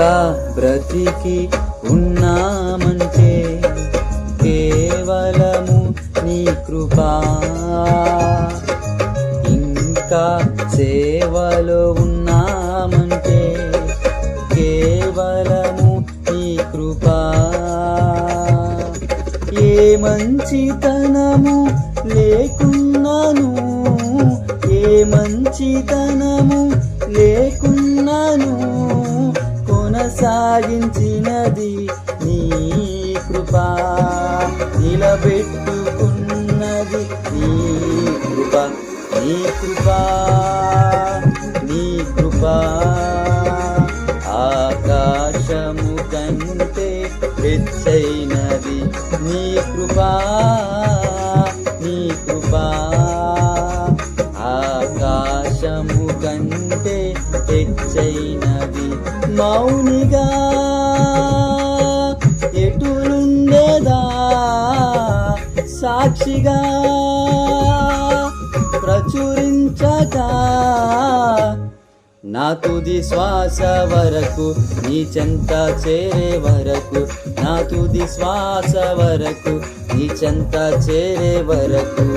ఇంకా బ్రతికి ఉన్నామంటే కేవలము నీ కృపా. ఇంకా సేవలో ఉన్నామంటే కేవలము నీ కృపా. ఏ మంచితనము లేకున్నాను, ఏ మంచితనము లేకున్నాను, కొనసాగించినది నీ కృపా. నిలబెట్టుకున్నది నీ కృపా, నీ కృపా, నీ కృపా. ఆకాశము కంటే హెచ్చైనది నీ కృపా, నీ కృపా. ఆకాశము కంటే హెచ్చైనది. మౌనిగా ఎటులుండేదా, సాక్షిగా ప్రచురించక నా తుది శ్వాస వరకు, నీ చెంత చేరే వరకు, నా తుది శ్వాస వరకు, నీ చెంత చేరే వరకు.